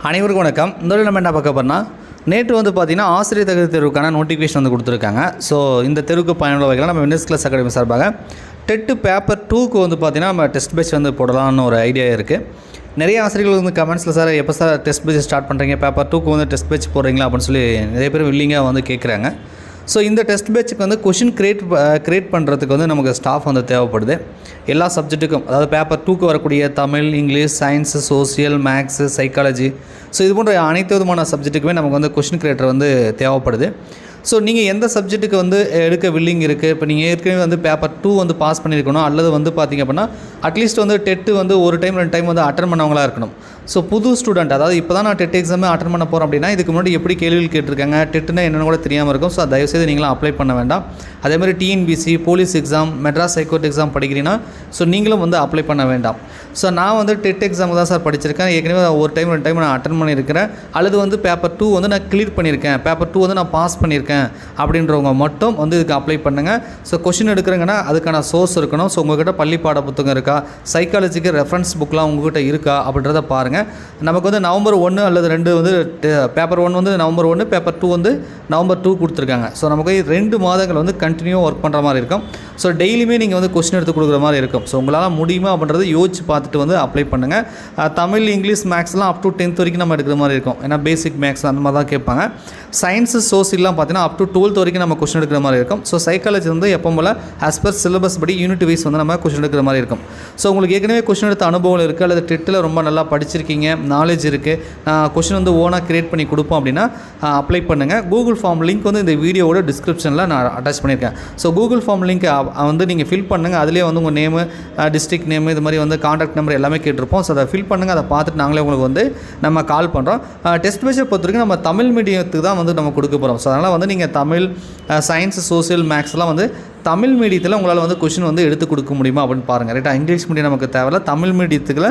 அனைவருக்கும் வணக்கம். இந்த நம்ம என்ன பார்க்க போறோம்னா, நேற்று வந்து பார்த்தீங்கன்னா ஆசிரியர் தகுதி தேர்வுக்கான நோட்டிஃபிகேஷன் வந்து கொடுத்துருக்காங்க. ஸோ இந்த தேர்வுக்கு பயனுள்ள வகையில் நம்ம வின்னர்ஸ் கிளாஸ் அகாடமி சார்பாக டெட்டு பேப்பர் 2க்கு வந்து பார்த்தீங்கன்னா நம்ம டெஸ்ட் பேட்ச் வந்து போடலாம்னு ஒரு ஐடியா இருக்குது. நிறைய ஆசிரியர்கள் வந்து கமெண்ட்ஸில் சார் எப்போ சார் டெஸ்ட் பேட்ச் ஸ்டார்ட் பண்ணுறீங்க, பேப்பர் 2க்கு வந்து டெஸ்ட் பேட்ச் போடுறீங்களா அப்படின்னு சொல்லி நிறைய பேர் வில்லிங்காக வந்து கேட்குறாங்க. ஸோ இந்த டெஸ்ட் பேட்சுக்கு வந்து கொஷின் கிரியேட் பண்ணுறதுக்கு வந்து நமக்கு ஸ்டாஃப் வந்து தேவைப்படுது. எல்லா சப்ஜெக்ட்டுக்கும், அதாவது பேப்பர் 2க்கு வரக்கூடிய Tamil, English, science, social, maths, psychology, so இது போன்ற அனைத்து விதமான சப்ஜெக்ட்டுக்குமே நமக்கு வந்து கொஷின் கிரியேட்டர் வந்து தேவைப்படுது. ஸோ நீங்கள் எந்த சப்ஜெக்ட்டுக்கு வந்து எடுக்க வில்லிங் இருக்குது, இப்போ நீங்கள் ஏற்கனவே வந்து பேப்பர் 2 வந்து பாஸ் பண்ணியிருக்கணும், அல்லது வந்து பார்த்திங்க அப்படின்னா அட்லீஸ்ட் வந்து டெட்டு வந்து ஒரு டைம் 2 டைம் வந்து அட்டன் பண்ணவங்களாக இருக்கணும். ஸோ புது ஸ்டூடெண்ட், அதாவது இப்போ தான் நான் டெட் எக்ஸாமே அட்டன் பண்ண போகிறேன் அப்படின்னா இதுக்கு முன்னாடி எப்படி கேள்விகள் கேட்டிருக்காங்க, டெட்டுனா என்னென்னு கூட தெரியாமல் இருக்கும். ஸோ தயவுசெய்து நீங்களும் அப்ளை பண்ண வேண்டாம். அதேமாதிரி TNPSC, police exam, Madras high court exam படிக்கிறீங்கன்னா ஸோ நீங்களும் வந்து அப்ளை பண்ண வேண்டாம். ஸோ நான் வந்து டெட் எக்ஸாம் தான் சார் படிச்சிருக்கேன், ஏற்கனவே ஒரு டைம் 2 டைம் நான் அட்டன் பண்ணியிருக்கிறேன், அல்லது வந்து பேப்பர் 2 வந்து நான் கிளியர் பண்ணியிருக்கேன், பேப்பர் 2 வந்து நான் பாஸ் பண்ணியிருக்கேன் அப்படின்றவங்க மட்டும் வந்து இதுக்கு அப்ளை பண்ணுங்கள். ஸோ கொஷின் எடுக்கிறங்கன்னா அதுக்கான சோர்ஸ் இருக்கணும். ஸோ உங்கள்கிட்ட பள்ளி பாட புத்தகம் இருக்கா, சைக்காலஜிக்கு ரெஃபரன்ஸ் புக்கெலாம் உங்கள்கிட்ட இருக்கா அப்படின்றத பாருங்கள். நமக்கு வந்து நவம்பர் 1 அல்லது 2 வந்து பேப்பர் 1 வந்து நவம்பர் 1, பேப்பர் 2 வந்து நவம்பர் 2 கொடுத்துருக்காங்க. ஸோ நமக்கு 2 மாதங்கள் வந்து கண்டினியூ ஒர்க் பண்ணுற மாதிரி இருக்கும். ஸோ டெய்லியுமே நீங்கள் வந்து கொஸ்டின் எடுத்து கொடுக்குற மாதிரி இருக்கும். ஸோ உங்களால் முடியுமா அப்படின்றத யோசிச்சு பார்த்துட்டு வந்து அப்ளை பண்ணுங்கள். தமிழ், இங்கிலீஷ், மேக்ஸ்லாம் அப் டு 10th வரைக்கும் நம்ம எடுக்கிற மாதிரி இருக்கும். ஏன்னா பேசிக் மேக்ஸ் அந்த மாதிரி தான் கேட்பாங்க. சயின்ஸு, சோசியல்லாம் பார்த்தீங்கன்னா அப் டு 12th வரைக்கும் நம்ம கொஸ்டின் எடுக்கிற மாதிரி இருக்கும். ஸோ சைக்காலஜி வந்து எப்போ போல் ஆஸ் பர் சிலபஸ் படி யூனிட் வைஸ் வந்து நம்ம கொஸ்டின் எடுக்கிற மாதிரி இருக்கும். ஸோ உங்களுக்கு ஏற்கனவே கொஸ்டின் எடுத்த அனுபவம் இருக்குது, அல்லது டெட்டில் ரொம்ப நல்லா படிச்சிருக்கீங்க, நாலேஜ் இருக்குது, நான் கொஸ்டின் வந்து ஓனாக கிரியேட் பண்ணி கொடுப்போம் அப்படின்னா அப்ளை பண்ணுங்கள். கூகுள் ஃபார்ம் லிங்க் வந்து இந்த வீடியோவோட டிஸ்கிரிப்ஷனில் நான் அட்டாச் பண்ணியிருக்கேன். ஸோ கூகுள் ஃபார்ம் லிங்க் வந்து நீங்கள் ஃபில் பண்ணுங்கள். அதிலே வந்து உங்கள் நேமு, டிஸ்ட்ரிக்ட் நேமு, இது மாதிரி வந்து காண்டாக்ட் நம்பர் எல்லாமே கேட்டிருப்போம். ஸோ அதை ஃபில் பண்ணுங்கள். அதை பார்த்துட்டு நாங்களே உங்களுக்கு வந்து நம்ம கால் பண்ணுறோம். டெஸ்ட் பேட்சை பொறுத்த வரைக்கும் நம்ம தமிழ் மீடியத்துக்கு தான் வந்து நம்ம கொடுக்க போகிறோம். ஸோ அதனால் வந்து நீங்கள் தமிழ், சயின்ஸ், சோசியல், மேக்ஸ்லாம் வந்து தமிழ் மீடியத்தில் உங்களால் வந்து கொஷின் வந்து எடுத்து கொடுக்க முடியுமா அப்படின்னு பாருங்கள். ரைட்டாக இங்கிலீஷ் மீடியம் நமக்கு தேவையில்ல, தமிழ் மீடியத்துக்குள்ள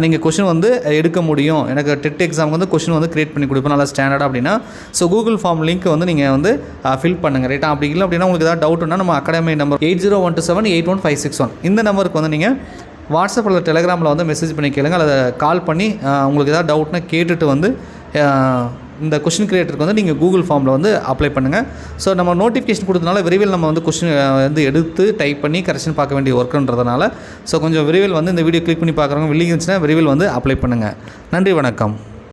நீங்கள் கொஷின் வந்து எடுக்க முடியும். எனக்கு டெட் எக்ஸாமுக்கு வந்து கொஷின் வந்து கிரியேட் பண்ணி கொடுப்பேன் நல்லா ஸ்டாண்டர்டாக அப்படின்னா ஸோ கூகுள் ஃபார்ம் லிங்க் வந்து நீங்கள் வந்து ஃபில் பண்ணுங்கள். ரைட்டாக அப்படி இல்லை அப்படின்னா உங்களுக்கு ஏதாவது டவுட்னா நம்ம அகாடமி நம்பர் 8012781561 இந்த நம்பருக்கு வந்து நீங்கள் வாட்ஸ்அப் அல்லது டெலிகிராமில் வந்து மெசேஜ் பண்ணி கேளுங்க, அல்லது கால் பண்ணி உங்களுக்கு ஏதாவது டவுட்னா கேட்டுட்டு வந்து இந்த கொஷின் கிரியேட்டருக்கு வந்து நீங்கள் கூகுள் ஃபார்மில் வந்து அப்ளை பண்ணுங்கள். ஸோ நம்ம நோட்டிஃபிகேஷன் கொடுத்தனால விரைவில் நம்ம வந்து கொஷின் வந்து எடுத்து டைப் பண்ணி கரெக்ஷன் பார்க்க வேண்டிய ஒர்க்குன்றதுனால ஸோ கொஞ்சம் விரைவில் வந்து இந்த வீடியோ கிளிக் பண்ணி பார்க்குறவங்க வில்லிங் இருந்துச்சுன்னா விரைவில் வந்து அப்ளை பண்ணுங்கள். நன்றி, வணக்கம்.